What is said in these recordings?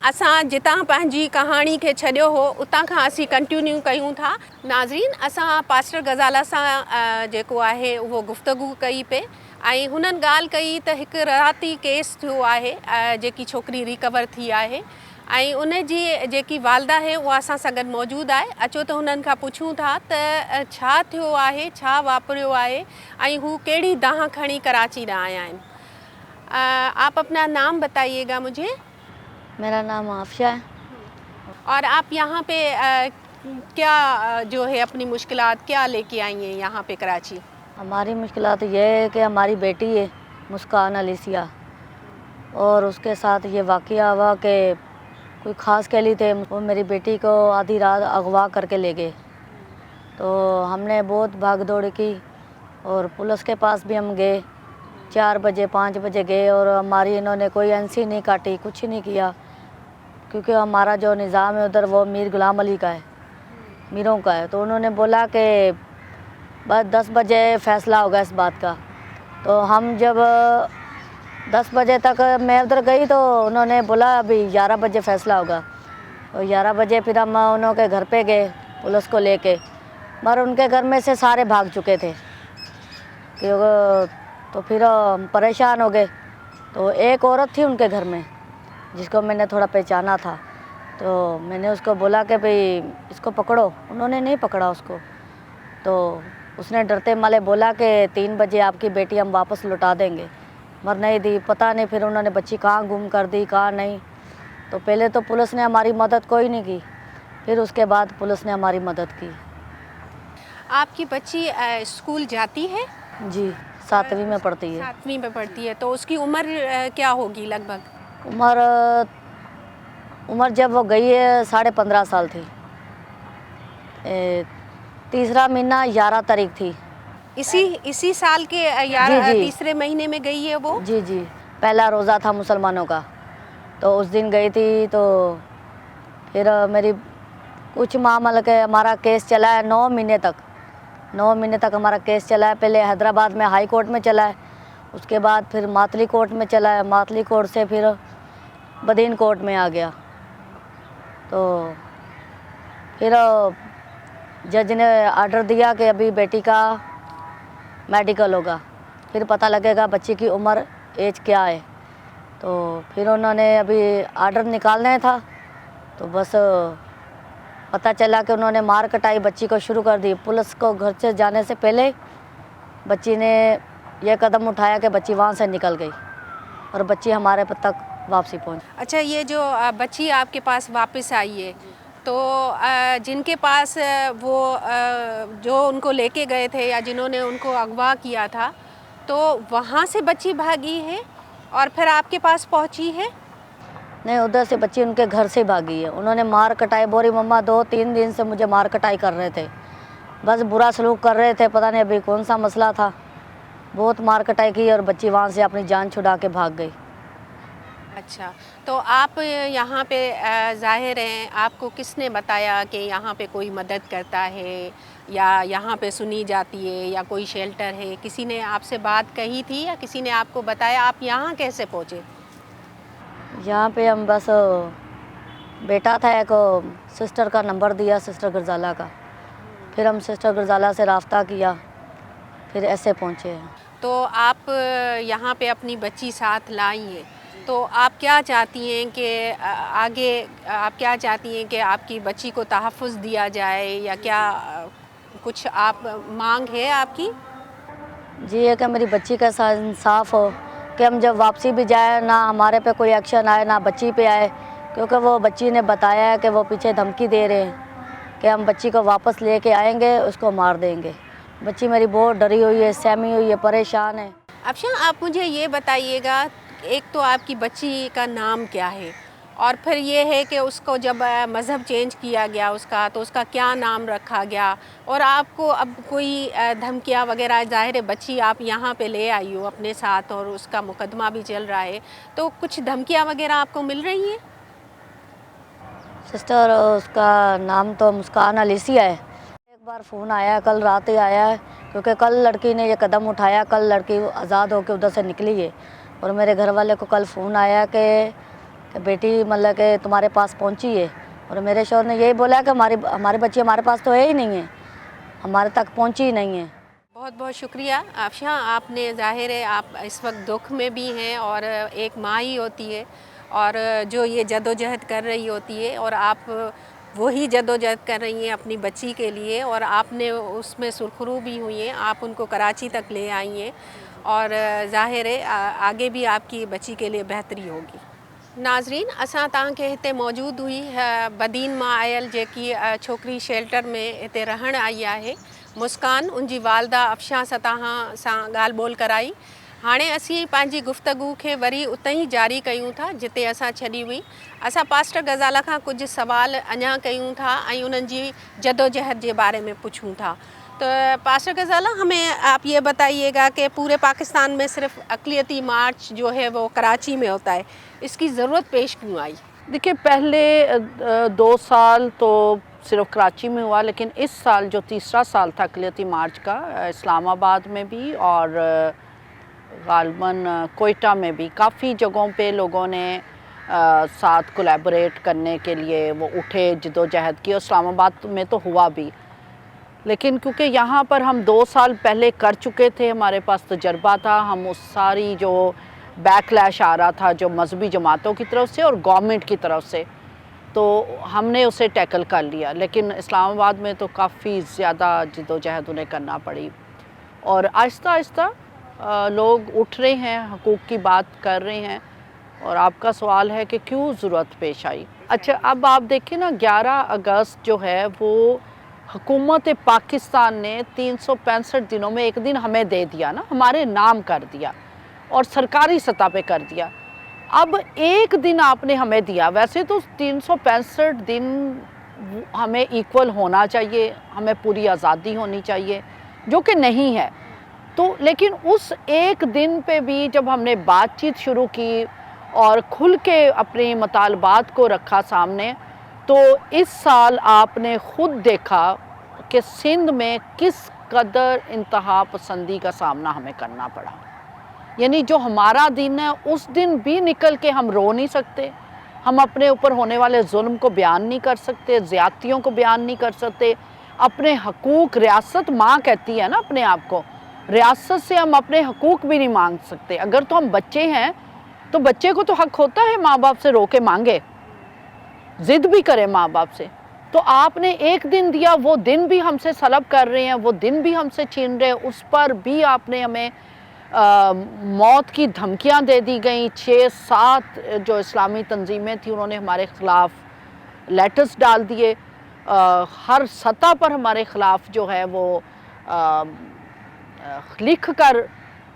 असां जितां पंहिंजी कहाणी खे छॾियो हो उतां खां असीं कंटिन्यू कयूं था। नाज़रीन, असां पास्टर गज़ाला सां जेको आहे उहो गुफ़्तगू कई पे ऐं हुननि ॻाल्हि कई त हिकु राती केस थियो आहे जेकी छोकिरी रिकवर थी आहे ऐं उन जी जेकी वालदा आहे उहा असां सां गॾु मौजूदु आहे। अचो त हुननि खां पुछूं था त छा थियो आहे, छा वापरियो आहे ऐं हू कहिड़ी दाह खणी कराची ॾांहुं आया आहिनि। आप अपना नाम बताइएगा मुझे। मेरा नाम आफशा है। और आप यहाँ पे क्या जो है अपनी मुश्किलात क्या लेके आई हैं यहाँ पे कराची? हमारी मुश्किलात ये है कि हमारी बेटी है मुस्कान अलीसिया, और उसके साथ ये वाक़या हुआ कि कोई ख़ास कहली थे वो मेरी बेटी को आधी रात अगवा करके ले गए। तो हमने बहुत भाग दौड़ की और पुलिस के पास भी हम गए, 4 बजे 5 बजे गए, और हमारी इन्होंने कोई एनसी नहीं काटी, कुछ नहीं किया, क्योंकि हमारा जो निज़ाम है उधर वो मीर गुलाम अली का है, मीरों का है। तो उन्होंने बोला कि बस 10 बजे फ़ैसला होगा इस बात का। तो हम जब 10 बजे तक मैं उधर गई तो उन्होंने बोला अभी 11 बजे फ़ैसला होगा। तो 11 बजे फिर हम उनके घर पे गए पुलिस को लेके, मगर उनके घर में से सारे भाग चुके थे तो फिर हम परेशान हो गए। तो एक औरत थी उनके घर में जिसको मैंने थोड़ा पहचाना था, तो मैंने उसको बोला कि भाई इसको पकड़ो। उन्होंने नहीं पकड़ा उसको, तो उसने डरते माले बोला कि 3 बजे आपकी बेटी हम वापस लौटा देंगे, मगर नहीं दी। पता नहीं फिर उन्होंने बच्ची कहाँ गुम कर दी, कहाँ नहीं। तो पहले तो पुलिस ने हमारी मदद कोई नहीं की, फिर उसके बाद पुलिस ने हमारी मदद की। आपकी बच्ची स्कूल जाती है? जी, 7वीं में पढ़ती है। 7वीं में पढ़ती है। तो उसकी उम्र क्या होगी लगभग? उम्र जब वो गई है 15.5 साल थी। तीसरा महीना 11 तारीख थी। इसी साल के 11 तीसरे महीने में गई है वो? जी जी, पहला रोज़ा था मुसलमानों का, तो उस दिन गई थी। तो फिर मेरी कुछ मामले के हमारा केस चला है 9 महीने तक। 9 महीने तक हमारा केस चला है। पहले हैदराबाद में हाई कोर्ट में चला है, उसके बाद फिर मातली कोर्ट में चला है, मातली कोर्ट से फिर बदीन कोर्ट में आ गया। तो फिर जज ने आर्डर दिया कि अभी बेटी का मेडिकल होगा, फिर पता लगेगा बच्ची की उम्र एज क्या है। तो फिर उन्होंने अभी आर्डर निकालना था, तो बस पता चला कि उन्होंने मार कटाई बच्ची को शुरू कर दी। पुलिस को घर से जाने से पहले बच्ची ने यह कदम उठाया कि बच्ची वहाँ से निकल गई और बच्ची हमारे तक वापसी पहुँची। अच्छा, ये जो बच्ची आपके पास वापस आई है, तो जिनके पास वो जो उनको लेके गए थे या जिन्होंने उनको अगवा किया था, तो वहाँ से बच्ची भागी है और फिर आपके पास पहुँची है? नहीं, उधर से बच्ची उनके घर से भागी है। उन्होंने मार कटाई, बोरी मम्मा 2-3 दिन से मुझे मार कटाई कर रहे थे, बस बुरा सलूक कर रहे थे, पता नहीं अभी कौन सा मसला था। बहुत मार कटाई की और बच्ची वहाँ से अपनी जान छुड़ा के भाग गई। अच्छा, तो आप यहाँ पे ज़ाहिर हैं, आपको किसने बताया कि यहाँ पे कोई मदद करता है या यहाँ पे सुनी जाती है या कोई शेल्टर है? किसी ने आपसे बात कही थी या किसी ने आपको बताया? आप यहाँ कैसे पहुँचे? यहाँ पे हम बस बेटा था, एक सिस्टर का नंबर दिया, सिस्टर गरजाला का, फिर हम सिस्टर गरजाला से राब्ता किया, फिर ऐसे पहुँचे हैं। तो आप यहाँ पे अपनी बच्ची साथ लाई हैं, तो आप क्या चाहती हैं कि आगे आप क्या चाहती हैं कि आपकी बच्ची को तहफ़्फ़ुज़ दिया जाए या क्या कुछ आप मांग है आपकी? जी, ये कि मेरी बच्ची का साथ इंसाफ हो, कि हम जब वापसी भी जाए ना हमारे पे कोई एक्शन आए ना बच्ची पे आए, क्योंकि वो बच्ची ने बताया है कि वो पीछे धमकी दे रहे हैं कि हम बच्ची को वापस लेके आएंगे, उसको मार देंगे। बच्ची मेरी बहुत डरी हुई है, सहमी हुई है, परेशान है। अच्छा, आप मुझे ये बताइएगा, एक तो आपकी बच्ची का नाम क्या है और फिर ये है कि उसको जब मज़हब चेंज किया गया उसका, तो उसका क्या नाम रखा गया, और आपको अब कोई धमकियाँ वगैरह, ज़ाहिर है बच्ची आप यहाँ पे ले आई हो अपने साथ और उसका मुकदमा भी चल रहा है, तो कुछ धमकियाँ वगैरह आपको मिल रही हैं? सिस्टर, उसका नाम तो मुस्कान अलीसिया है। एक बार फ़ोन आया, कल रात ही आया है, क्योंकि कल लड़की ने ये कदम उठाया, कल लड़की आज़ाद होकर उधर से निकली है। और मेरे घर वाले को कल फ़ोन आया कि कि बेटी मतलब कि तुम्हारे पास पहुंची है, और मेरे शौहर ने यही बोला कि हमारी बच्ची हमारे पास तो है ही नहीं है, हमारे तक पहुंची ही नहीं है। बहुत बहुत शुक्रिया आफशा, आपने ज़ाहिर है आप इस वक्त दुख में भी हैं और एक माँ ही होती है और जो ये जद्दोजहद कर रही होती है, और आप वही जद्दोजहद कर रही हैं अपनी बच्ची के लिए, और आपने उसमें सुरखरू भी हुई हैं, आप उनको कराची तक ले आई हैं और ज़ाहिर है आगे भी आपकी बच्ची के लिए बेहतरी होगी। नाज़रीन, असां तव्हांखे हिते मौजूद हुई बदीन मां आयल जेकी छोकरी शेल्टर में हिते रहण आई आहे, मुस्कान, उनजी वालदा अफशा सां तव्हां सां ॻाल्हि ॿोल कराई। हाणे असीं पंहिंजी गुफ़्तगू खे वरी उते ई जारी कयूं था जिते असां छॾी हुई। असां पास्टर गज़ाला खां कुझु सवाल अञा कयूं था ऐं उन्हनि जी जद्दोजहद जे बारे में पुछूं था। तो पास्टर गज़ाला, हमें आप ये बताइएगा कि पूरे पाकिस्तान में सिर्फ अक़लियती मार्च जो है वो कराची में होता है, इसकी ज़रूरत पेश क्यों आई? देखिए, पहले 2 साल तो सिर्फ कराची में हुआ, लेकिन इस साल जो तीसरा साल था अक़लियती मार्च का, इस्लामाबाद में भी और गालबन कोयटा में भी काफ़ी जगहों पे लोगों ने साथ कोलैबोरेट करने के लिए वो उठे, जद्दोजहद की, और इस्लामाबाद में तो हुआ भी। लेकिन क्योंकि यहाँ पर हम 2 साल पहले कर चुके थे, हमारे पास तजर्बा था, हम उस सारी जो बैकलैश आ रहा था जो मजहबी जमातों की तरफ से और गवर्नमेंट की तरफ से, तो हमने उसे टैकल कर लिया। लेकिन इस्लामाबाद में तो काफ़ी ज़्यादा जद्दोजहद उन्हें करना पड़ी, और आहिस्ता आहिस्ता लोग उठ रहे हैं, हकूक़ की बात कर रहे हैं। और आपका सवाल है कि क्यों ज़रूरत पेश आई। अच्छा, अब आप देखें ना, 11 अगस्त जो है वो हुकूमत पाकिस्तान ने 365 दिनों में एक दिन हमें दे दिया ना, हमारे नाम कर दिया और सरकारी सतह पे कर दिया। अब एक दिन आपने हमें दिया, वैसे तो 365 दिन हमें इक्वल होना चाहिए, हमें पूरी आज़ादी होनी चाहिए, जो कि नहीं है। तो लेकिन उस एक दिन पे भी जब हमने बातचीत शुरू की और खुल के अपने मुतालबात को रखा सामने, तो इस साल आपने ख़ुद देखा कि सिंध में किस कदर इंतहा पसंदी का सामना हमें करना पड़ा। यानी जो हमारा दिन है उस दिन भी निकल के हम रो नहीं सकते, हम अपने ऊपर होने वाले जुल्म को बयान नहीं कर सकते, ज़्यादतियों को बयान नहीं कर सकते, अपने हकूक़, रियासत माँ कहती है ना अपने आप को, रियासत से हम अपने हकूक़ भी नहीं मांग सकते। अगर तो हम बच्चे हैं तो बच्चे को तो हक होता है माँ बाप से रो के मांगे, ज़िद भी करे माँ बाप से। तो आपने एक दिन दिया, वो दिन भी हमसे सलब कर रहे हैं, वो दिन भी हमसे छीन रहे हैं, उस पर भी आपने हमें मौत की धमकियां दे दी गई। 6-7 जो इस्लामी तंजीमें थी उन्होंने हमारे ख़िलाफ़ लेटर्स डाल दिए, हर सतह पर हमारे ख़िलाफ़ जो है वो लिख कर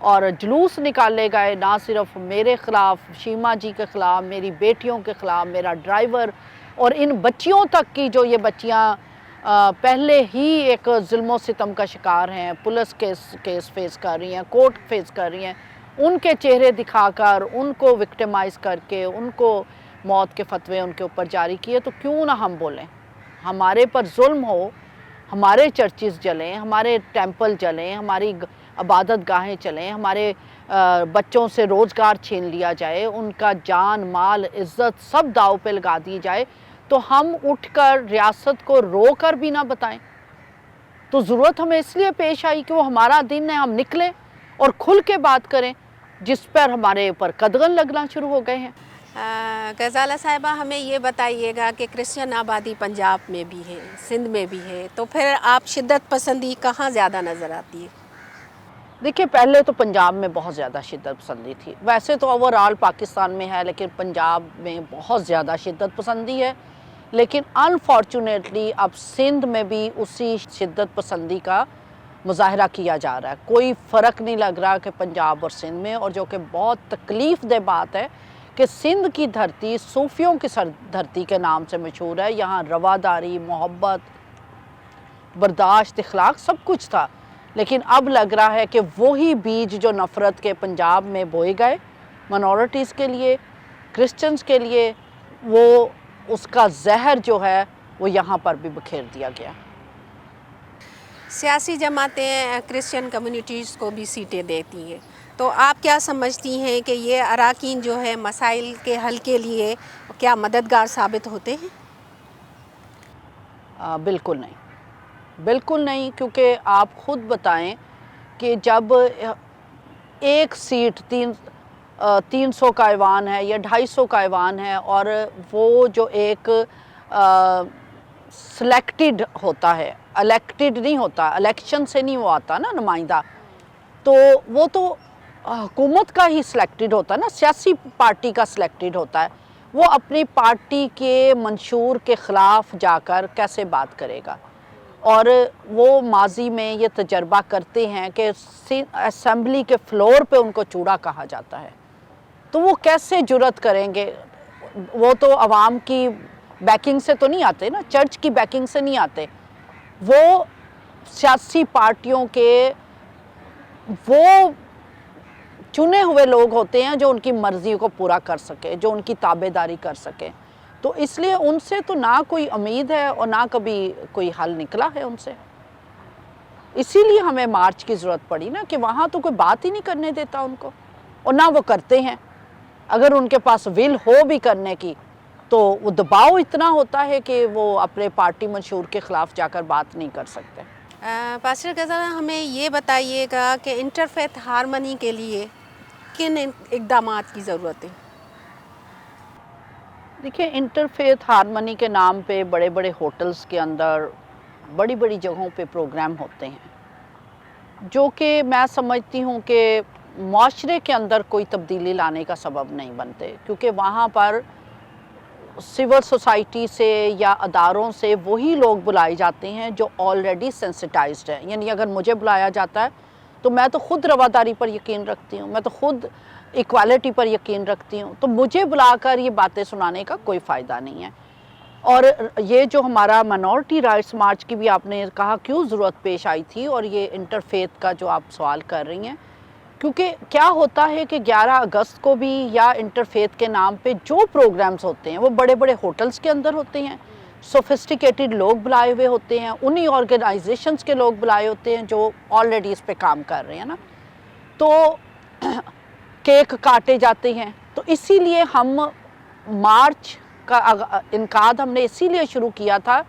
और जुलूस निकाले गए, ना सिर्फ मेरे ख़िलाफ़, शीमा जी के ख़िलाफ़, मेरी बेटियों के ख़िलाफ़, मेरा ड्राइवर और इन बच्चियों तक की जो ये बच्चियाँ पहले ही एक जुल्म सितम का शिकार हैं, पुलिस केस फेस कर रही हैं, कोर्ट फेस कर रही हैं, उनके चेहरे दिखाकर, उनको विक्टिमाइज़ करके, उनको मौत के फतवे उनके ऊपर जारी किए। तो क्यों ना हम बोलें, हमारे पर जुल्म हो, हमारे चर्चिज़ जलें, हमारे टेंपल जलें, हमारी इबादत गाहें चलें, हमारे बच्चों से रोज़गार छीन लिया जाए, उनका जान माल इज़्ज़त सब दाव पे लगा दी जाए, तो हम उठकर रियासत को रो कर भी ना बताएं। तो ज़रूरत हमें इसलिए पेश आई कि वो हमारा दिन है, हम निकलें और खुल के बात करें, जिस पर हमारे ऊपर कदगन लगना शुरू हो गए हैं। गज़ाला साहिबा, हमें ये बताइएगा कि क्रिश्चियन आबादी पंजाब में भी है, सिंध में भी है, तो फिर आप शिद्दत पसंदी कहाँ ज़्यादा नज़र आती है? देखिए, पहले तो पंजाब में बहुत ज़्यादा शिद्दत पसंदी थी, वैसे तो ओवरऑल पाकिस्तान में है, लेकिन पंजाब में बहुत ज़्यादा शिद्दत पसंदी है। लेकिन अनफॉर्चुनेटली अब सिंध में भी उसी शिद्दत पसंदी का मुजाहरा किया जा रहा है। कोई फ़र्क नहीं लग रहा कि पंजाब और सिंध में, और जो कि बहुत तकलीफ़ दह बात है कि सिंध की धरती सूफ़ियों की धरती के नाम से मशहूर है। यहाँ रवादारी, मोहब्बत, बर्दाश्त, इखलाक सब कुछ था, लेकिन अब लग रहा है कि वही बीज जो नफ़रत के पंजाब में बोए गए माइनॉरिटीज़ के लिए, क्रिश्चियंस के लिए, वो उसका जहर जो है वो यहाँ पर भी बखेर दिया गया। सियासी जमातें क्रिश्चियन कम्युनिटीज़ को भी सीटें देती हैं, तो आप क्या समझती हैं कि ये अराकीन जो है मसाइल के हल के लिए क्या मददगार साबित होते हैं? बिल्कुल नहीं, बिल्कुल नहीं, क्योंकि आप खुद बताएं कि जब एक सीट 300 का ऐवान है या 250 का ऐवान है और वो जो एक सिलेक्टेड होता है, इलेक्टेड नहीं होता, इलेक्शन से नहीं वो आता ना नुमाइंदा, तो वो तो हुकूमत का ही सिलेक्टेड होता है ना, सियासी पार्टी का सिलेक्टेड होता है। वो अपनी पार्टी के मंशूर के ख़िलाफ़ जाकर कैसे बात करेगा? और वो माजी में ये तजर्बा करते हैं कि असेंबली के फ्लोर पे उनको चूड़ा कहा जाता है, तो वो कैसे जुर्रत करेंगे? वो तो आवाम की बैकिंग से तो नहीं आते ना, चर्च की बैकिंग से नहीं आते, वो सियासी पार्टियों के वो चुने हुए लोग होते हैं जो उनकी मर्ज़ी को पूरा कर सके, जो उनकी ताबेदारी कर सके। तो इसलिए उनसे तो ना कोई उम्मीद है और ना कभी कोई हल निकला है उनसे। इसीलिए हमें मार्च की ज़रूरत पड़ी ना, कि वहाँ तो कोई बात ही नहीं करने देता उनको, और ना वो करते हैं। अगर उनके पास विल हो भी करने की, तो वो दबाव इतना होता है कि वो अपने पार्टी मंशूर के ख़िलाफ़ जाकर बात नहीं कर सकते। पास्टर गजाला, हमें ये बताइएगा कि इंटरफेथ हारमनी के लिए किन इक़दामात की ज़रूरत है? देखिए, इंटरफेथ हारमनी के नाम पे बड़े बड़े होटल्स के अंदर बड़ी बड़ी जगहों पे प्रोग्राम होते हैं, जो कि मैं समझती हूँ कि माशरे के अंदर कोई तब्दीली लाने का सबब नहीं बनते, क्योंकि वहाँ पर सिविल सोसाइटी से या अदारों से वही लोग बुलाए जाते हैं जो ऑलरेडी सेंसिटाइज्ड हैं। यानी अगर मुझे बुलाया जाता है तो मैं तो ख़ुद रवादारी पर यकीन रखती हूँ, मैं तो ख़ुद इक्वालिटी पर यकीन रखती हूँ, तो मुझे बुलाकर ये बातें सुनाने का कोई फ़ायदा नहीं है। और ये जो हमारा माइनॉरिटी राइट्स मार्च की भी आपने कहा क्यों ज़रूरत पेश आई थी, और ये इंटरफेथ का जो आप सवाल कर रही हैं, क्योंकि क्या होता है कि 11 अगस्त को भी या इंटरफेथ के नाम पे जो प्रोग्राम्स होते हैं वो बड़े बड़े होटल्स के अंदर होते हैं, सोफिस्टिकेटेड लोग बुलाए हुए होते हैं, उन्हीं ऑर्गेनाइजेशंस के लोग बुलाए होते हैं जो ऑलरेडी इस पे काम कर रहे हैं ना, तो केक काटे जाते हैं। तो इसीलिए हम मार्च का इनकाद हमने इसीलिए शुरू किया था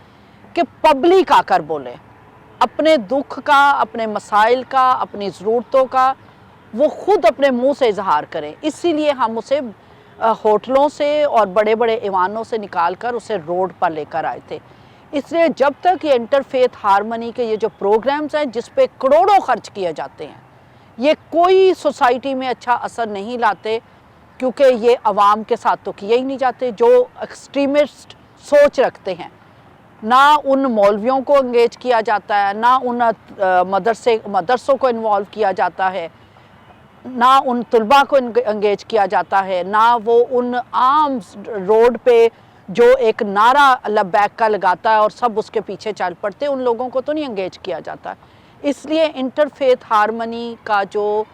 कि पब्लिक आकर बोले, अपने दुख का, अपने मसाइल का, अपनी ज़रूरतों का वो ख़ुद अपने मुंह से इजहार करें। इसीलिए हम उसे होटलों से और बड़े बड़े ईवानों से निकाल कर उसे रोड पर लेकर आए थे। इसलिए जब तक ये इंटरफेथ हारमनी के ये जो प्रोग्राम्स हैं जिस पे करोड़ों खर्च किए जाते हैं, ये कोई सोसाइटी में अच्छा असर नहीं लाते, क्योंकि ये आवाम के साथ तो किए ही नहीं जाते जो एक्सट्रीमिस्ट सोच रखते हैं। ना उन मौलवियों को इंगेज किया जाता है, ना उन मदरसों को इन्वॉल्व किया जाता है, ना उन तलबा को इंगेज किया जाता है, ना वो उन आम रोड पे जो एक नारा लब्बैक का लगाता है और सब उसके पीछे चल पड़ते हैं, उन लोगों को तो नहीं इंगेज किया जाता। इसलिए इंटरफेथ हारमनी का जो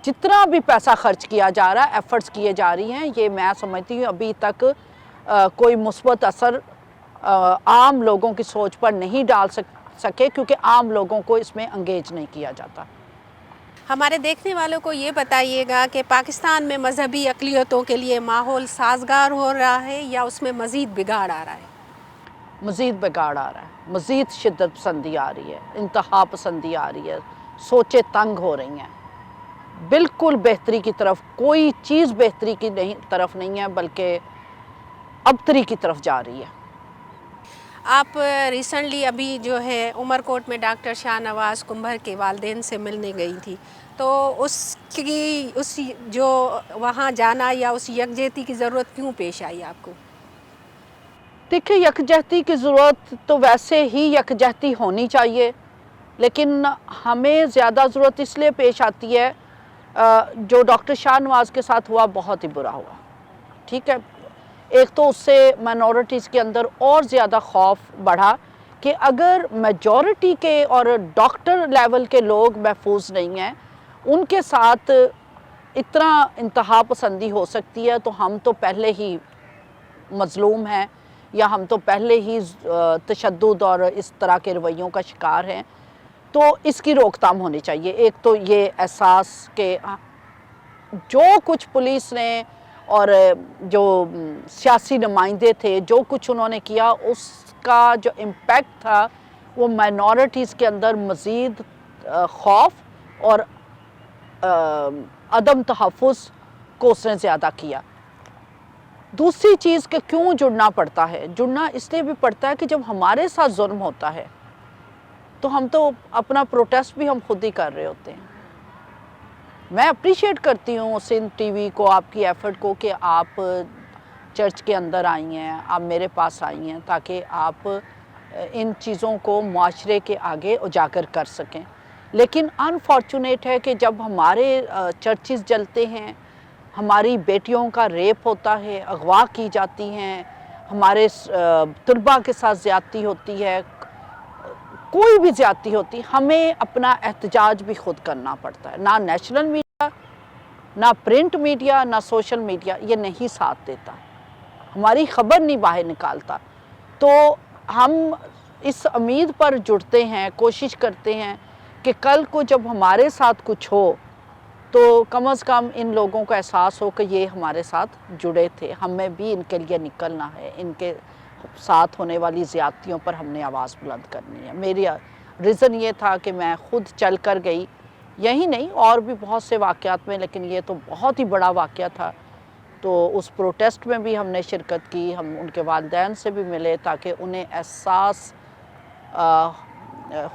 जितना भी पैसा खर्च किया जा रहा है, एफर्ट्स किए जा रही हैं, ये मैं समझती हूँ अभी तक कोई मुस्बत असर आम लोगों की सोच पर नहीं डाल सके, क्योंकि आम लोगों को इसमें इंगेज नहीं किया जाता। हमारे देखने वालों को ये बताइएगा कि पाकिस्तान में मजहबी अक़लियतों के लिए माहौल साजगार हो रहा है या उसमें मज़ीद बिगाड़ आ रहा है? मज़ीद बिगाड़ आ रहा है, मज़ीद शिद्दत पसंदी आ रही है, इंतहा पसंदी आ रही है, सोचें तंग हो रही हैं। बिल्कुल बेहतरी की तरफ कोई चीज़ बेहतरी की तरफ नहीं है, बल्कि अबतरी की तरफ जा रही है। आप रिसेंटली अभी जो है उमरकोट में डॉक्टर शाहनवाज़ कुंभर के वालिदैन से मिलने गई थी, तो उस जो वहाँ जाना या उस यकजहती की ज़रूरत क्यों पेश आई आपको? देखिए, यकजहती की ज़रूरत तो वैसे ही यकजहती होनी चाहिए, लेकिन हमें ज़्यादा ज़रूरत इसलिए पेश आती है जो डॉक्टर शाहनवाज़ के साथ हुआ बहुत ही बुरा हुआ। ठीक है, एक तो उससे माइनॉरिटीज़ के अंदर और ज़्यादा खौफ बढ़ा कि अगर मेजॉरिटी के और डॉक्टर लेवल के लोग महफूज नहीं हैं, उनके साथ इतना इंतहा पसंदी हो सकती है, तो हम तो पहले ही मज़लूम हैं या हम तो पहले ही तशद्दुद और इस तरह के रवैयों का शिकार हैं। तो इसकी रोकथाम होनी चाहिए। एक तो ये एहसास कि जो कुछ पुलिस ने और जो सियासी नुमाइंदे थे, जो कुछ उन्होंने किया उसका जो इम्पैक्ट था वो माइनॉरिटीज़ के अंदर मज़ीद खौफ और अदम तहफ़्फ़ुज़ को उसने ज़्यादा किया। दूसरी चीज़ कि क्यों जुड़ना पड़ता है, जुड़ना इसलिए भी पड़ता है कि जब हमारे साथ जुल्म होता है तो हम तो अपना प्रोटेस्ट भी हम खुद ही कर रहे होते हैं। मैं अप्रिशिएट करती हूँ सिंध टीवी को, आपकी एफ़र्ट को कि आप चर्च के अंदर आई हैं, आप मेरे पास आई हैं ताकि आप इन चीज़ों को मुआशरे के आगे उजागर कर सकें। लेकिन अनफॉर्चुनेट है कि जब हमारे चर्चेज़ जलते हैं, हमारी बेटियों का रेप होता है, अगवा की जाती हैं, हमारे तलबा के साथ ज़्यादती होती है, कोई भी ज़्यादती होती, हमें अपना एहतजाज भी खुद करना पड़ता है। ना नेशनल मीडिया, ना प्रिंट मीडिया, ना सोशल मीडिया ये नहीं साथ देता, हमारी ख़बर नहीं बाहर निकालता। तो हम इस उम्मीद पर जुड़ते हैं, कोशिश करते हैं कि कल को जब हमारे साथ कुछ हो तो कम से कम इन लोगों को एहसास हो कि ये हमारे साथ जुड़े थे, हमें भी इनके लिए निकलना है, इनके साथ होने वाली ज़्यादतियों पर हमने आवाज़ बुलंद करनी है। मेरी रीज़न ये था कि मैं खुद चल कर गई, यही नहीं और भी बहुत से वाक़यात में, लेकिन ये तो बहुत ही बड़ा वाक़या था। तो उस प्रोटेस्ट में भी हमने शिरकत की, हम उनके वालिदैन से भी मिले ताकि उन्हें एहसास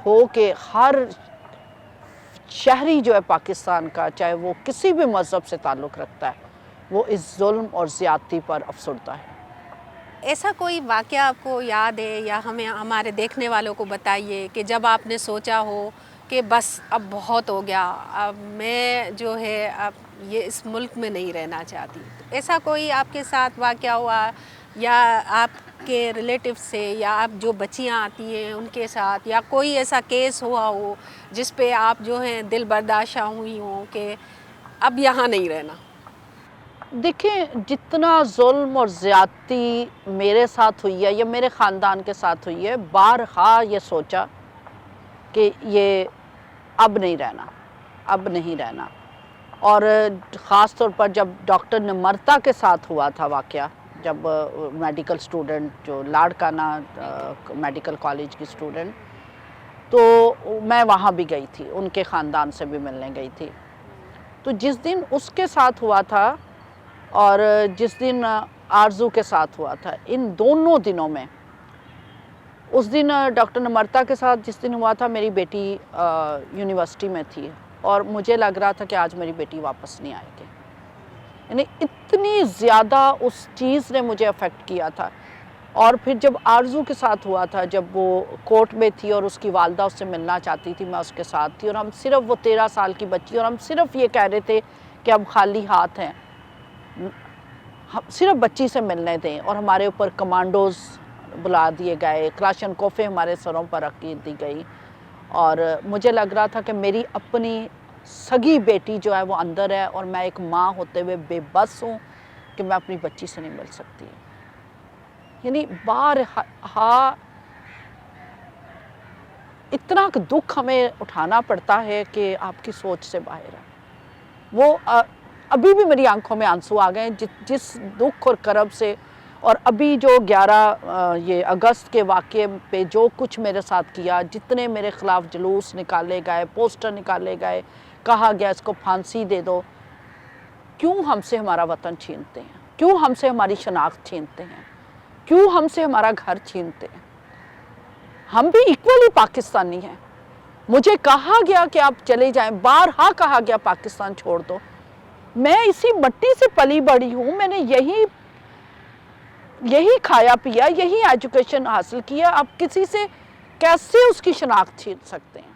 हो कि हर शहरी जो है पाकिस्तान का, चाहे वो किसी भी मज़हब से ताल्लुक़ रखता है, वो इस जुल्म और ज़्यादती पर अफसरदा है। ऐसा कोई वाक़या आपको याद है या हमें हमारे देखने वालों को बताइए कि जब आपने सोचा हो कि बस अब बहुत हो गया, अब मैं जो है अब ये इस मुल्क में नहीं रहना चाहती। तो ऐसा कोई आपके साथ वाक़या हुआ या आपके रिलेटिव से या आप जो बच्चियाँ आती हैं उनके साथ, या कोई ऐसा केस हुआ हो जिस पे आप जो हैं दिल बर्दाशा हुई हों कि अब यहाँ नहीं रहना? देखिए, जितना जुल्म और ज़्यादती मेरे साथ हुई है या मेरे ख़ानदान के साथ हुई है, बारहा ये सोचा कि ये अब नहीं रहना, अब नहीं रहना। और ख़ास तौर पर जब डॉक्टर निमरता के साथ हुआ था वाक़या, जब मेडिकल स्टूडेंट जो लाड़काना मेडिकल कॉलेज की स्टूडेंट, तो मैं वहाँ भी गई थी, उनके ख़ानदान से भी मिलने गई थी। तो जिस दिन उसके साथ हुआ था और जिस दिन आरज़ू के साथ हुआ था, इन दोनों दिनों में, उस दिन डॉक्टर निमरता के साथ जिस दिन हुआ था, मेरी बेटी यूनिवर्सिटी में थी और मुझे लग रहा था कि आज मेरी बेटी वापस नहीं आएगी। यानी इतनी ज़्यादा उस चीज़ ने मुझे अफेक्ट किया था। और फिर जब आरज़ू के साथ हुआ था, जब वो कोर्ट में थी और उसकी वालदा उससे मिलना चाहती थी, मैं उसके साथ थी और हम सिर्फ, वो 13 साल की बच्ची, और हम सिर्फ ये कह रहे थे कि हम खाली हाथ हैं, हम सिर्फ बच्ची से मिलने दें। और हमारे ऊपर कमांडोज़ बुला दिए गए, क्लाशनकोफ़ें हमारे सरों पर रख दी गई और मुझे लग रहा था कि मेरी अपनी सगी बेटी जो है वो अंदर है और मैं एक माँ होते हुए बेबस हूँ कि मैं अपनी बच्ची से नहीं मिल सकती। यानी बारहा इतना दुख हमें उठाना पड़ता है कि आपकी सोच से बाहर है। वो अभी भी मेरी आंखों में आंसू आ गए जिस दुख और करब से। और अभी जो 11 ये अगस्त के वाक़े पे जो कुछ मेरे साथ किया, जितने मेरे ख़िलाफ़ जुलूस निकाले गए, पोस्टर निकाले गए, कहा गया इसको फांसी दे दो। क्यों हमसे हमारा वतन छीनते हैं? क्यों हमसे हमारी शनाख्त छीनते हैं? क्यों हमसे हमारा घर छीनते हैं? हम भी इक्वली पाकिस्तानी हैं। मुझे कहा गया कि आप चले जाएं, बारहा कहा गया पाकिस्तान छोड़ दो। मैं इसी मिट्टी से पली बड़ी हूँ, मैंने यही खाया पिया, यही एजुकेशन हासिल किया। आप किसी से कैसे उसकी शनाख्त छीन सकते हैं?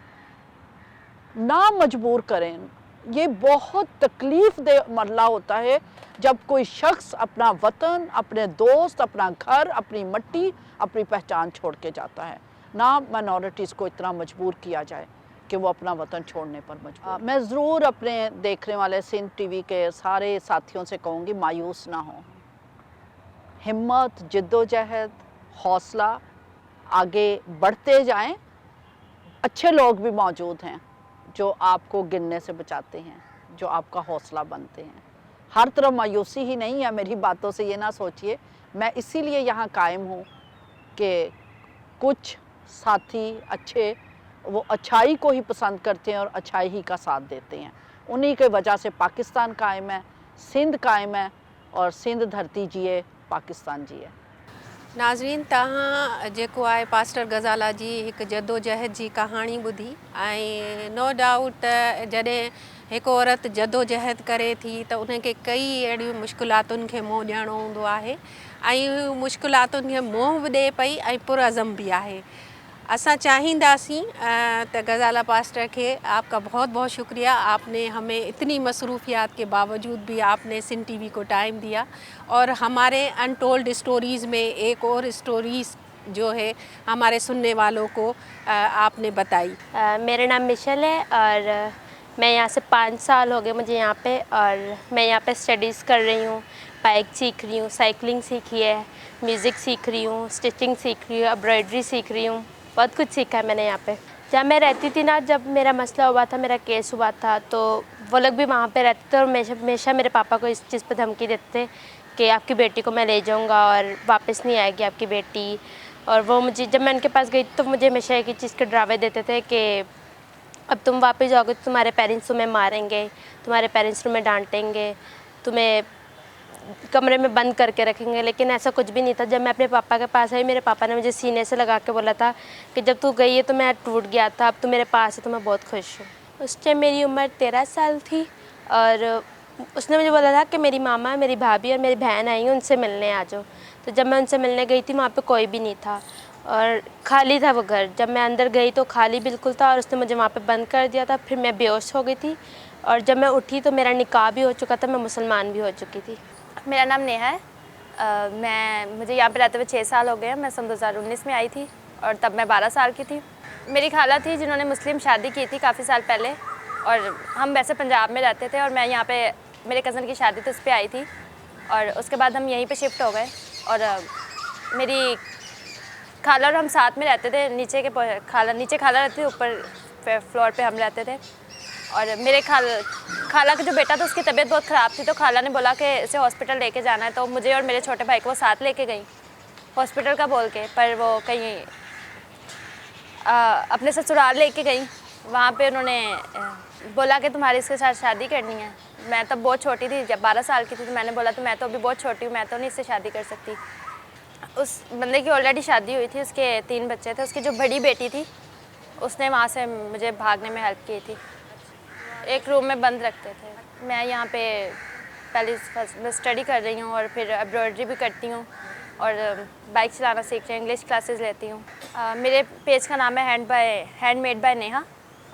ना मजबूर करें। ये बहुत तकलीफ़ दे मरला होता है जब कोई शख्स अपना वतन, अपने दोस्त, अपना घर, अपनी मिट्टी, अपनी पहचान छोड़ के जाता है। ना माइनॉरिटीज़ को इतना मजबूर किया जाए कि वो अपना वतन छोड़ने पर मजबूर। मैं ज़रूर अपने देखने वाले सिंध टीवी के सारे साथियों से कहूँगी, मायूस ना हों। हिम्मत, जिद्दोजहद, हौसला, आगे बढ़ते जाएं। अच्छे लोग भी मौजूद हैं जो आपको गिरने से बचाते हैं, जो आपका हौसला बनते हैं। हर तरफ मायूसी ही नहीं है मेरी बातों से, ये ना सोचिए। मैं इसीलिए यहाँ कायम हूँ कि कुछ साथी अच्छे वो अच्छाई को ही पसंद करते हैं और अच्छाई ही का साथ देते हैं। उन्हीं के वजह से पाकिस्तान कायम है, सिंध कायम है, और सिंध धरती जिए, पाकिस्तान जिए। नाज़रीन, तव्हां जेको आहे पास्टर गज़ाला जी हिकु जदोजहद जी कहाणी ॿुधी, ऐं नो डाउट जॾहिं हिकु औरत जदोजहद करे थी त उनखे कई अहिड़ियूं मुश्किलातुनि खे मुंहुं ॾियणो हूंदो आहे, ऐं मुश्किलातुनि खे मुंहुं बि ॾिए पई ऐं पुरअज़म बि आहे। असां चाहींदासीं त गज़ाला पास्टर के आपका बहुत बहुत शुक्रिया, आपने हमें इतनी मसरूफियात के बावजूद भी आपने सिंध टीवी को टाइम दिया और हमारे अनटोल्ड स्टोरीज़ में एक और स्टोरीज़ जो है हमारे सुनने वालों को आपने बताई। मेरा नाम मिशेल है और मैं यहाँ से 5 साल हो गए मुझे यहाँ पे, और मैं यहाँ पे स्टडीज़ कर रही हूँ, बाइक सीख रही हूँ, साइकिलिंग सीखी है, म्यूज़िक सीख रही हूँ, स्टिचिंग सीख रही हूँ, एम्ब्रॉयडरी सीख रही हूँ, बहुत कुछ सीखा है मैंने यहाँ पे। जब मैं रहती थी ना, जब मेरा मसला हुआ था, मेरा केस हुआ था, तो वो लोग भी वहाँ पे रहते थे और हमेशा मेरे पापा को इस चीज़ पे धमकी देते थे कि आपकी बेटी को मैं ले जाऊँगा और वापस नहीं आएगी आपकी बेटी। और वो मुझे, जब मैं उनके पास गई तो मुझे हमेशा एक ही चीज़ के डरावे देते थे कि अब तुम वापस जाओगे तो तुम्हारे पेरेंट्स तुम्हें मारेंगे, तुम्हारे पेरेंट्स तुम्हें डांटेंगे, तुम्हें कमरे में बंद करके रखेंगे। लेकिन ऐसा कुछ भी नहीं था। जब मैं अपने पापा के पास आई, मेरे पापा ने मुझे सीने से लगा के बोला था कि जब तू गई है तो मैं टूट गया था, अब तू मेरे पास है तो मैं बहुत खुश हूँ। उस टाइम मेरी उम्र 13 साल थी और उसने मुझे बोला था कि मेरी मामा, मेरी भाभी और मेरी बहन आई हैं, उनसे मिलने आ जाओ। तो जब मैं उनसे मिलने गई थी, वहाँ पे कोई भी नहीं था और खाली था वो घर। जब मैं अंदर गई तो खाली बिल्कुल था और उसने मुझे वहाँ पे बंद कर दिया था। फिर मैं बेहोश हो गई थी और जब मैं उठी तो मेरा निकाह भी हो चुका था, मैं मुसलमान भी हो चुकी थी। मेरा नाम नेहा है। मुझे यहाँ पे रहते हुए 6 साल हो गए हैं। मैं सन 2019 में आई थी और तब मैं 12 साल की थी। मेरी खाला थी जिन्होंने मुस्लिम शादी की थी काफ़ी साल पहले, और हम वैसे पंजाब में रहते थे और मैं यहाँ पे, मेरे कज़न की शादी थी उस पर आई थी और उसके बाद हम यहीं पे शिफ्ट हो गए। और मेरी खाला और हम साथ में रहते थे। नीचे खाला रहती थी, ऊपर फ्लोर पे हम रहते थे। और मेरे खाला का जो बेटा था उसकी तबीयत बहुत ख़राब थी, तो खाला ने बोला कि इसे हॉस्पिटल लेके जाना है। तो मुझे और मेरे छोटे भाई को वो साथ लेके गई हॉस्पिटल का बोल के, पर वो कहीं अपने ससुराल लेके गई। वहाँ पे उन्होंने बोला कि तुम्हारी इसके साथ शादी करनी है। मैं तब बहुत छोटी थी, जब 12 साल की थी, तो मैंने बोला तो मैं तो अभी बहुत छोटी हूँ, मैं तो नहीं इससे शादी कर सकती। उस बंदे की ऑलरेडी शादी हुई थी, उसके 3 बच्चे थे। उसकी जो बड़ी बेटी थी उसने वहाँ से मुझे भागने में हेल्प की थी। एक रूम में बंद रखते थे। मैं यहाँ पे पहले स्टडी कर रही हूँ और फिर एम्ब्रॉयडरी भी करती हूँ और बाइक चलाना सीख रही हूँ, इंग्लिश क्लासेस लेती हूँ। मेरे पेज का नाम है हैंडमेड बाय नेहा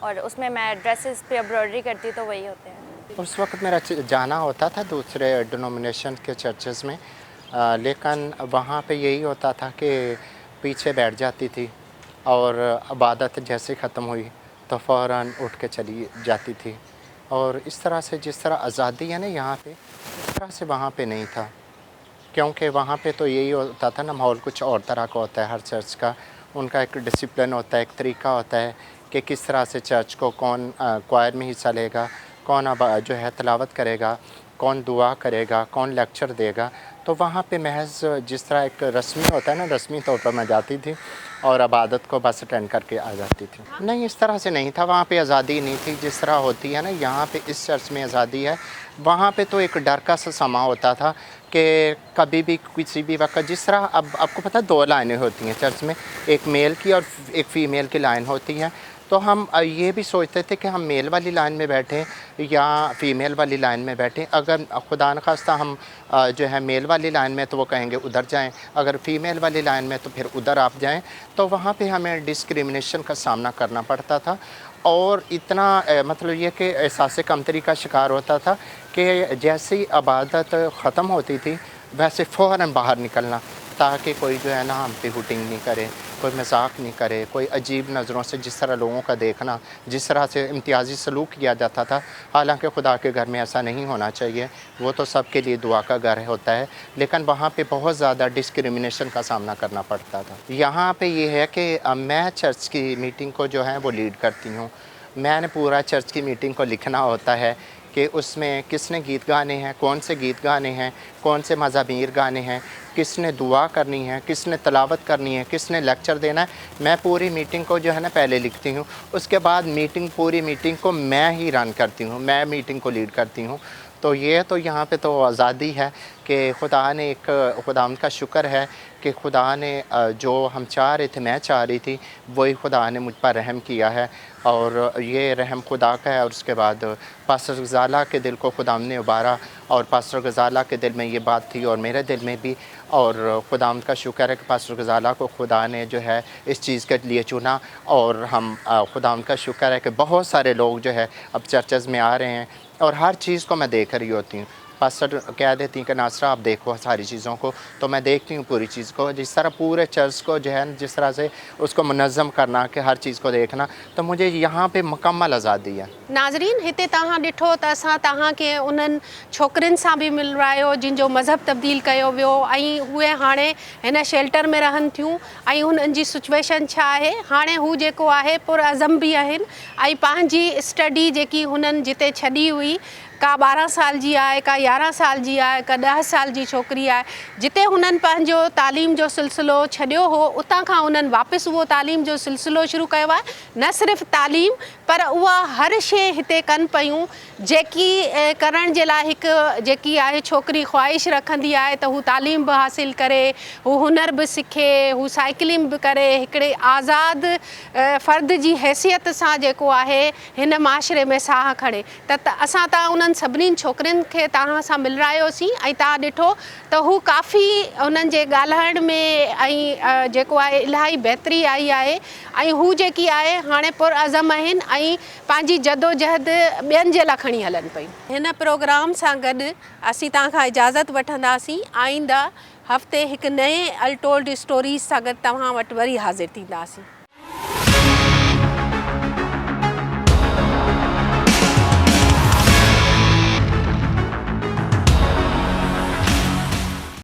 और उसमें मैं ड्रेसेस पे एम्ब्रॉयडरी करती हूँ, तो वही होते हैं। उस वक्त मेरा जाना होता था दूसरे डिनोमिनेशन के चर्चेज़ में, लेकिन वहाँ पे यही होता था कि पीछे बैठ जाती थी और इबादत जैसे ख़त्म हुई तो फ़ौरन उठ के चली जाती थी। और इस तरह से जिस तरह आज़ादी है ना यहाँ पे, इस तरह से वहाँ पे नहीं था, क्योंकि वहाँ पे तो यही होता था ना, माहौल कुछ और तरह का होता है। हर चर्च का उनका एक डिसिप्लिन होता है, एक तरीका होता है कि किस तरह से चर्च को कौन क्वायर में हिस्सा लेगा, कौन जो है तिलावत करेगा, कौन दुआ करेगा, कौन लेक्चर देगा। तो वहाँ पे महज जिस तरह एक रस्मी होता है ना, रस्मी तौर पर मैं जाती थी और इबादत को बस अटेंड करके आ जाती थी। नहीं, इस तरह से नहीं था। वहाँ पे आज़ादी नहीं थी जिस तरह होती है ना यहाँ पे। इस चर्च में आज़ादी है, वहाँ पे तो एक डर का सा समा होता था कि कभी भी किसी भी वक्त, जिस तरह अब आपको पता है 2 लाइनें होती हैं चर्च में, एक मेल की और एक फ़ीमेल की लाइन होती है। तो हम ये भी सोचते थे कि हम मेल वाली लाइन में बैठें या फ़ीमेल वाली लाइन में बैठें। अगर खुदा न खास्ता हम जो है मेल वाली लाइन में, तो वो कहेंगे उधर जाएं, अगर फ़ीमेल वाली लाइन में तो फिर उधर आप जाएं। तो वहाँ पे हमें डिस्क्रिमिनेशन का सामना करना पड़ता था और इतना मतलब ये कि एहसास कमतरी का शिकार होता था कि जैसे ही इबादत ख़त्म होती थी वैसे फ़ौरन बाहर निकलना, ताकि कोई जो है ना हम पे हुटिंग नहीं करे, कोई मजाक नहीं करे, कोई अजीब नज़रों से जिस तरह लोगों का देखना, जिस तरह से इम्तियाज़ी सलूक किया जाता था। हालांकि खुदा के घर में ऐसा नहीं होना चाहिए, वो तो सबके लिए दुआ का घर होता है, लेकिन वहाँ पे बहुत ज़्यादा डिस्क्रिमिनेशन का सामना करना पड़ता था। यहाँ पे ये है कि मैं चर्च की मीटिंग को जो है वो लीड करती हूँ। मैंने पूरा चर्च की मीटिंग को लिखना होता है कि उसमें किसने गीत गाने हैं, कौन से गीत गाने हैं, कौन से मज़ामीर गाने हैं, किसने दुआ करनी है, किसने तलावत करनी है, किसने लेक्चर देना है। मैं पूरी मीटिंग को जो है ना पहले लिखती हूँ, उसके बाद पूरी मीटिंग को मैं ही रन करती हूँ, मैं मीटिंग को लीड करती हूँ। तो ये तो यहाँ पे तो आज़ादी है कि खुदा ने खुदावंद का शुक्र है कि खुदा ने जो हम चाह रहे थे, मैं चाह रही थी, वही खुदा ने मुझ पर रहम किया है और ये रहम खुदा का है। और उसके बाद पास्टर गज़ाला के दिल को खुदा ने उबारा और पास्टर गज़ाला के दिल में ये बात थी और मेरे दिल में भी, और खुदावंद का शुक्र है कि पास्टर गज़ाला को खुदा ने जो है इस चीज़ के लिए चुना। और हम खुदावंद का शुक्र है कि बहुत सारे लोग जो है अब चर्चेज़ में आ रहे हैं और हर चीज़ को मैं देख रही होती हूँ। पास्टर कह देती हैं कि नासरा आप देखो सारी चीज़ों को, तो मैं देखती हूँ पूरी चीज़ को। जिस तरह पूरे चर्च को जो है जिस तरह से उसको मुनज़्ज़म करना कि हर चीज़ को देखना, तो मुझे यहाँ पे मुकम्मल आज़ादी है। नाज़रीन, हिते तव्हां ॾिठो त असां तव्हांखे उन्हनि छोकिरियुनि सां बि मिलवायो जिन जो मज़हब तब्दील कयो वियो ऐं उहे हाणे हिन शेल्टर में रहनि थियूं ऐं हुननि जी सिचुएशन छा आहे। हाणे हू जेको आहे पुरअज़म बि आहिनि ऐं पंहिंजी स्टडी जेकी हुननि जिते छॾी हुई, का 12 साल जी आहे, का 11 साल जी आहे, का 10 साल जी छोकिरी आहे, जिते हुननि पंहिंजो तालीम जो सिलसिलो छॾियो हो, उतां खां उन्हनि वापसि उहो तालीम जो सिलसिलो शुरू कयो आहे। न सिर्फ़ु तालीम, पर उहा हर शइ हिते कनि पियूं जेकी करण जे लाइ हिकु जेकी आहे छोकिरी ख़्वाहिश रखंदी आहे त हू तालीम बि हासिलु करे, हू हुनर बि सिखे, हू साइकिलिंग बि करे, हिकिड़े आज़ादु फ़र्द जी हैसियत सां जेको आहे हिन माशरे में साह खणे। त असां उन्हनि सभिनीनि छोकिरियुनि खे तव्हां सां मिलायोसीं ऐं तव्हां ॾिठो त हू काफ़ी उन्हनि जे ॻाल्हाइण में ऐं जेको आहे इलाही बहितरी आई आहे ऐं हू जेकी आहे हाणे पुरअज़म आहिनि ऐं पंहिंजी जदोजहद ॿियनि जे लाइ खणी हलनि पियूं। हिन प्रोग्राम सां गॾु असीं तव्हां खां इजाज़त वठंदासीं। आईंदा हफ़्ते हिकु नए अनटोल्ड स्टोरीज़ सां गॾु तव्हां वटि वरी हाज़िर थींदासीं।